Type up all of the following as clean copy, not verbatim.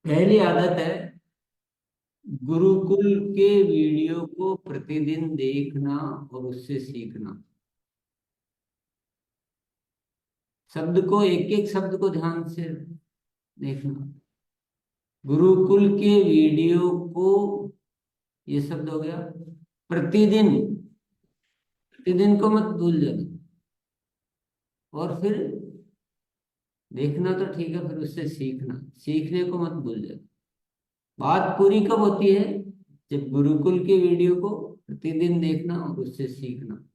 पहली आदत है गुरुकुल के वीडियो को प्रतिदिन देखना और उससे सीखना। शब्द को, एक एक शब्द को ध्यान से देखना। गुरुकुल के वीडियो को, ये शब्द हो गया प्रतिदिन। प्रतिदिन को मत भूल जाना। और फिर देखना तो ठीक है, फिर उससे सीखना, सीखने को मत भूल जाना। बात पूरी कब होती है? जब गुरुकुल के वीडियो को प्रतिदिन देखना और उससे सीखना।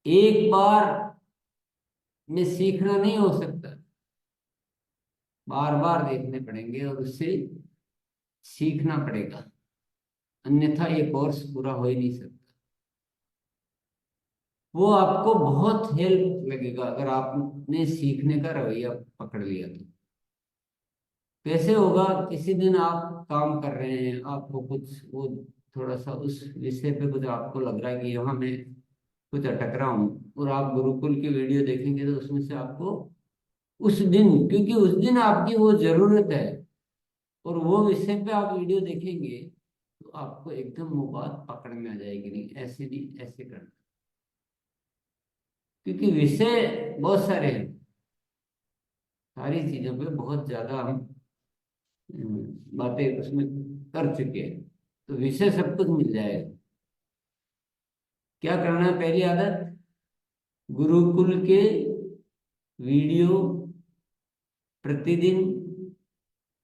एक बार में सीखना नहीं हो सकता, बार बार देखने पड़ेंगे और उससे सीखना पड़ेगा, अन्यथा ये कोर्स पूरा हो ही नहीं सकता। वो आपको बहुत हेल्प लगेगा अगर आपने सीखने का रवैया पकड़ लिया तो। कैसे होगा? किसी दिन आप काम कर रहे हैं, आपको कुछ वो थोड़ा सा उस विषय पे कुछ आपको लग रहा है कि यहाँ मैं कुछ अटक रहा हूँ, और आप गुरुकुल की वीडियो देखेंगे तो उसमें से आपको उस दिन, क्योंकि उस दिन आपकी वो जरूरत है, और वो विषय पे आप वीडियो देखेंगे तो आपको एकदम वो बात पकड़ में आ जाएगी, नहीं ऐसे नहीं, ऐसे करना। क्योंकि विषय बहुत सारे हैं, सारी चीजों पे बहुत ज्यादा हम बातें उसमें कर चुके हैं, तो विषय सब कुछ मिल जाएगा। क्या करना है? पहली आदत, गुरुकुल के वीडियो प्रतिदिन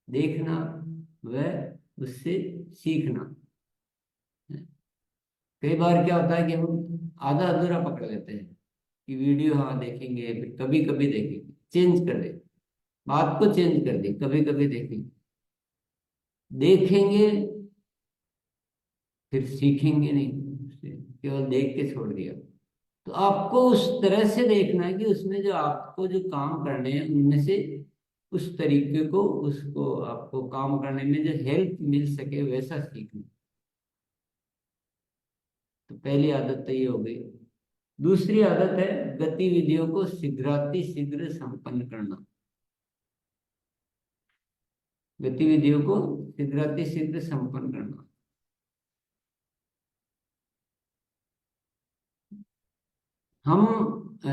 देखना व उससे सीखना। कई बार क्या होता है कि हम आधा अधूरा पकड़ लेते हैं कि वीडियो हाँ देखेंगे, फिर कभी कभी देखेंगे, चेंज कर दे, बात को चेंज कर दे, कभी कभी देखेंगे। देखेंगे फिर सीखेंगे नहीं, उससे केवल देख के छोड़ दिया। तो आपको उस तरह से देखना है कि उसमें जो आपको जो काम करने हैं उनमें से उस तरीके को, उसको आपको काम करने में जो हेल्प मिल सके वैसा सीखना। तो पहली आदत तो ये हो गई। दूसरी आदत है गतिविधियों को शीघ्राति शीघ्र संपन्न करना। गतिविधियों को शीघ्राति शीघ्र संपन्न करना। हम अ,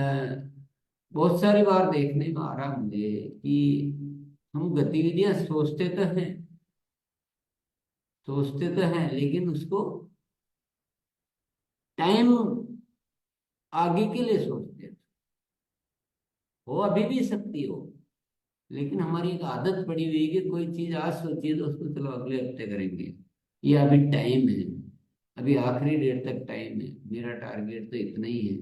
बहुत सारी बार देखने में आ रहा मुझे कि हम गतिविधियां सोचते तो हैं लेकिन उसको टाइम आगे के लिए सोचते हैं। हो अभी भी सकती हो, लेकिन हमारी एक आदत पड़ी हुई है कि कोई चीज आज सोचिए तो उसको चलो अगले हफ्ते करेंगे, ये अभी टाइम है, अभी आखिरी डेट तक टाइम है, मेरा टारगेट तो इतना ही है।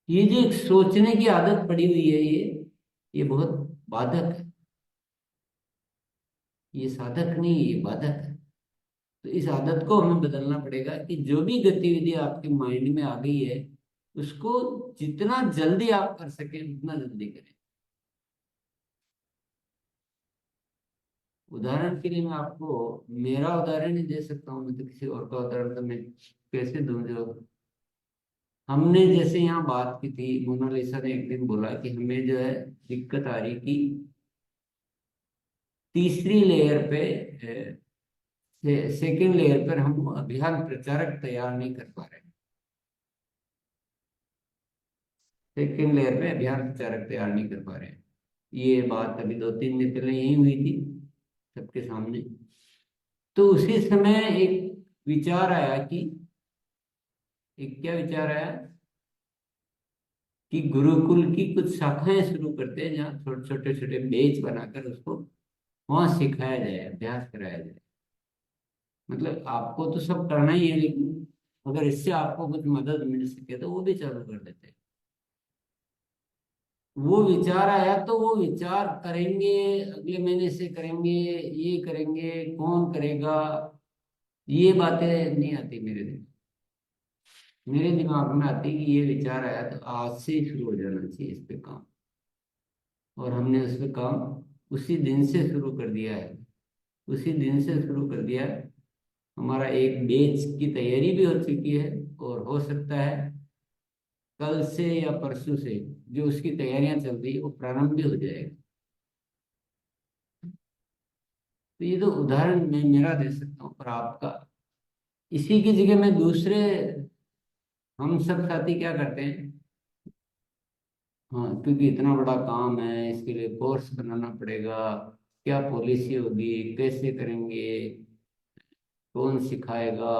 ये जो एक सोचने की आदत पड़ी हुई है, ये बहुत बाधक है। ये साधक नहीं, ये बाधक है। तो इस आदत को हमें बदलना पड़ेगा कि जो भी गतिविधि आपके माइंड में आ गई है उसको जितना जल्दी आप कर सकें उतना जल्दी करें। उदाहरण के लिए मैं आपको मेरा उदाहरण ही दे सकता हूँ, मैं तो किसी और का उदाहरण तो मैं कैसे दूं? जो हमने जैसे यहाँ बात की थी, मोनालिसा ने एक दिन बोला कि हमें जो है दिक्कत आ रही कि तीसरी लेयर पे, सेकेंड लेयर पर हम अभियान प्रचारक तैयार नहीं कर पा रहे। सेकेंड लेयर पे अभियान प्रचारक तैयार नहीं कर पा रहे हैं। ये बात अभी 2-3 दिन पहले यही हुई थी सबके सामने। तो उसी समय एक विचार आया कि, एक क्या विचार आया कि गुरुकुल की कुछ शाखाएं शुरू करते हैं जहाँ छोटे छोटे छोटे बेच बनाकर उसको वहां सिखाया जाए, अभ्यास कराया जाए। मतलब आपको तो सब करना ही है, लेकिन अगर इससे आपको कुछ मदद मिल सके तो वो भी चालू कर देते हैं। वो विचार आया तो वो विचार करेंगे, अगले महीने से करेंगे, ये करेंगे, कौन करेगा, ये बातें नहीं आती मेरे दिमाग। मेरे दिमाग में आती कि ये विचार आया तो आज से ही शुरू हो जाना चाहिए इस पे काम। और हमने उस पे काम उसी दिन से शुरू कर दिया है। उसी दिन से शुरू कर दिया है। हमारा एक बैच की तैयारी भी हो चुकी है, और हो सकता है कल से या परसों से जो उसकी तैयारियां चल रही है वो प्रारंभ भी हो जाएगा। तो ये तो उदाहरण मैं मेरा दे सकता हूँ, पर आपका इसी की जगह में दूसरे हम सब साथी क्या करते हैं, हाँ क्योंकि इतना बड़ा काम है, इसके लिए कोर्स बनाना पड़ेगा, क्या पॉलिसी होगी, कैसे करेंगे, कौन सिखाएगा।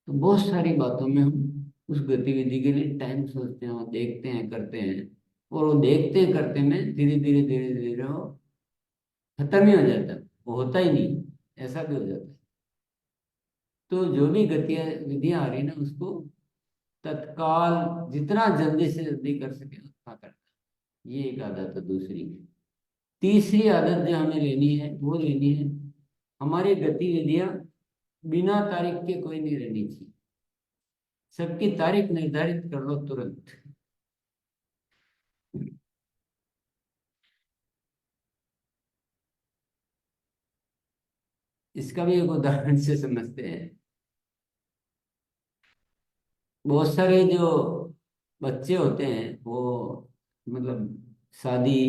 तो बहुत सारी बातों में हम उस गतिविधि के लिए टाइम सोचते हैं, देखते हैं, करते हैं, और वो देखते करते में धीरे धीरे वो खत्म ही हो जाता है, वो होता ही नहीं, ऐसा भी हो जाता है। तो जो भी गतिविधियां आ रही ना, उसको तत्काल जितना जल्दी से जल्दी कर सके उतना करना, ये एक आदत है। दूसरी, तीसरी आदत जो हमें लेनी है वो लेनी है, हमारी गतिविधियां बिना तारीख के कोई नहीं रहनी चाहिए, सबकी तारीख निर्धारित कर लो तुरंत। इसका भी एक उदाहरण से समझते हैं। बहुत सारे जो बच्चे होते हैं वो, मतलब शादी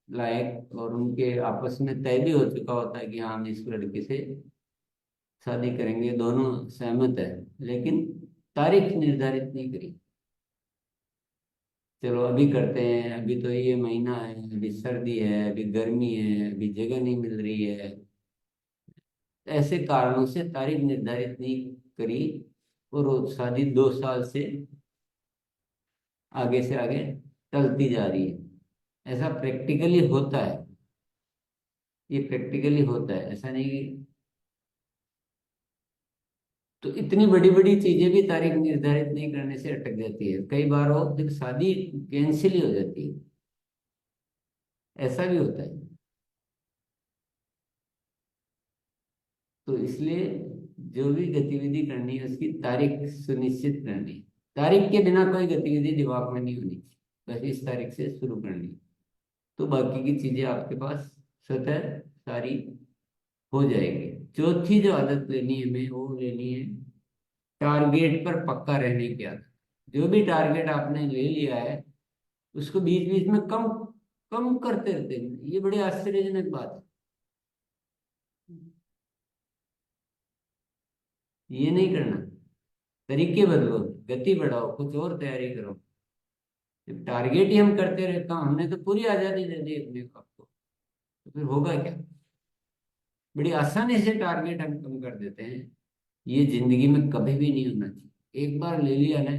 लायक, और उनके आपस में तय भी हो चुका होता है कि हाँ हम इस लड़के से शादी करेंगे, दोनों सहमत है, लेकिन तारीख निर्धारित नहीं करी। चलो अभी करते हैं, अभी तो ये महीना है, अभी सर्दी है, अभी गर्मी है, अभी जगह नहीं मिल रही है, ऐसे कारणों से तारीख निर्धारित नहीं करी, और वो शादी 2 साल से आगे से आगे टलती जा रही है। ऐसा प्रैक्टिकली होता है, ये प्रैक्टिकली होता है, ऐसा नहीं कि, तो इतनी बड़ी बड़ी चीजें भी तारीख निर्धारित नहीं करने से अटक जाती है, कई बार वो फिर शादी कैंसिल ही हो जाती है, ऐसा भी होता है। तो इसलिए जो भी गतिविधि करनी है उसकी तारीख सुनिश्चित करनी है, तारीख के बिना कोई गतिविधि दिमाग में नहीं होनी चाहिए, बस इस तारीख से शुरू करनी है, तो बाकी की चीजें आपके पास स्वतः सारी हो जाएगी। चौथी जो आदत लेनी है हमें, वो लेनी है टारगेट पर पक्का रहने की आदत। जो भी टारगेट आपने ले लिया है उसको बीच बीच में कम कम करते रहते हैं, ये बड़ी आश्चर्यजनक बात है। ये नहीं करना, तरीके बदलो, गति बढ़ाओ, कुछ और तैयारी करो। जब टारगेट ही हम करते रहता हूँ, हमने तो पूरी आजादी दे दी अपने आप को, तो फिर होगा क्या। बड़ी आसानी से टारगेट हम कम कर देते हैं, ये जिंदगी में कभी भी नहीं होना चाहिए। एक बार ले लिया ना,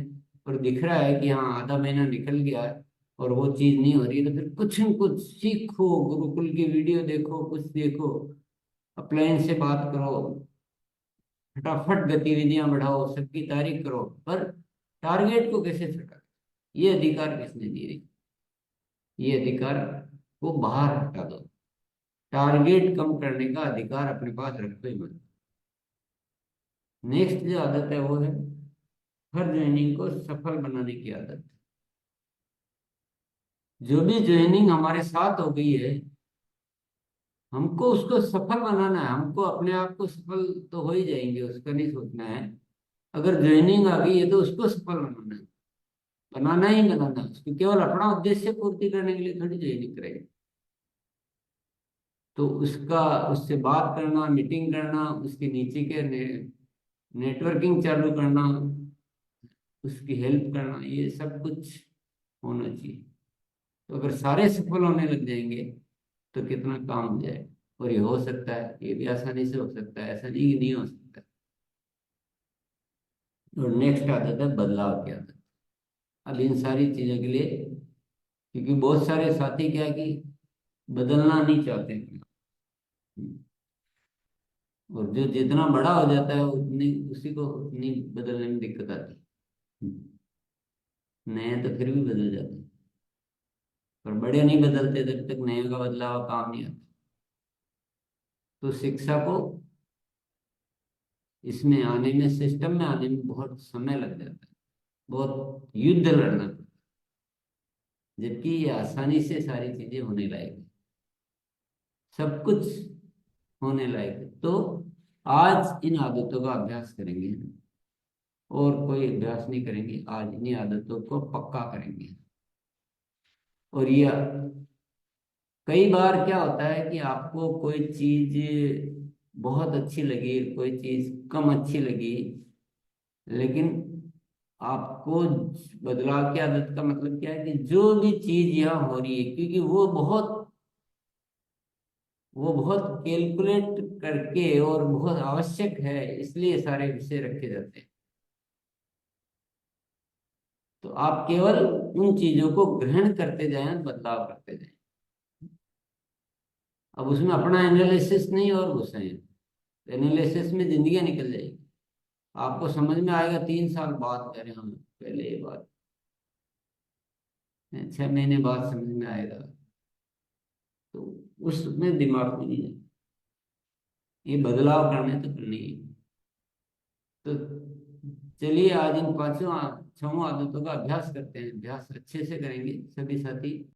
और दिख रहा है कि हाँ आधा महीना निकल गया है और वो चीज नहीं हो रही है, तो फिर कुछ न कुछ सीखो, गुरुकुल की वीडियो देखो, कुछ देखो, अपलाइन से बात करो, फटाफट गतिविधियां बढ़ाओ, सबकी तारीफ करो, पर टारगेट को कैसे छुटा, ये अधिकार किसने दी रही, ये अधिकार को बाहर हटा दो। टारगेट कम करने का अधिकार अपने पास रखो ही मत। नेक्स्ट जो आदत है वो है हर ज्वाइनिंग को सफल बनाने की आदत। जो भी ज्वाइनिंग हमारे साथ हो गई है, हमको उसको सफल बनाना है, हमको अपने आप को सफल तो हो ही जाएंगे, उसका नहीं सोचना है। अगर ज्वाइनिंग आ गई है तो उसको सफल बनाना है, बनाना ही बनाना है। उसको केवल अपना उद्देश्य पूर्ति करने के लिए थोड़ी ज्वाइनिंग करेगा। तो उसका, उससे बात करना, मीटिंग करना, उसके नीचे के नेटवर्किंग चालू करना, उसकी हेल्प करना, ये सब कुछ होना चाहिए। तो अगर सारे सफल होने लग जाएंगे तो कितना काम हो जाए। और ये हो सकता है, ये भी आसानी से हो सकता है, ऐसा नहीं कि नहीं हो सकता। और नेक्स्ट आदत है बदलाव की आदत। अब इन सारी चीजों के लिए, क्योंकि बहुत सारे साथी क्या है कि बदलना नहीं चाहते हैं, और जो जितना बड़ा हो जाता है उतनी उसी को उतनी बदलने में दिक्कत आती है। नए तो फिर भी बदल जाते हैं, पर बड़े नहीं बदलते जब तक नए का बदलाव काम नहीं आता। तो शिक्षा को इसमें आने में, सिस्टम में आने में बहुत समय लग जाता है, बहुत युद्ध लड़ना पड़ता है, जबकि ये आसानी से सारी चीजें होने लायक है, सब कुछ होने लायक है। तो आज इन आदतों का अभ्यास करेंगे, और कोई अभ्यास नहीं करेंगे, आज इन्हीं आदतों को पक्का करेंगे। और ये कई बार क्या होता है कि आपको कोई चीज बहुत अच्छी लगी, कोई चीज कम अच्छी लगी, लेकिन आपको बदलाव की आदत का मतलब क्या है कि जो भी चीज यहाँ हो रही है, क्योंकि वो बहुत कैलकुलेट करके और बहुत आवश्यक है, इसलिए सारे विषय रखे जाते हैं। तो आप केवल उन चीजों को ग्रहण करते जाएं, बदलाव करते जाएं। अब उसमें अपना एनालिसिस नहीं और घुसें। एनालिसिस में जिंदगी निकल जाएगी। आपको समझ में आएगा 3 साल बाद, कह रहे हम पहले ये बात, 6 महीने बाद समझ में आएगा। तो उसमें दिमाग में नहीं है। ये बदलाव करने तो करनी है। तो चलिए आज इन 5 6 आदतों का अभ्यास करते हैं। अभ्यास अच्छे से करेंगे सभी साथी।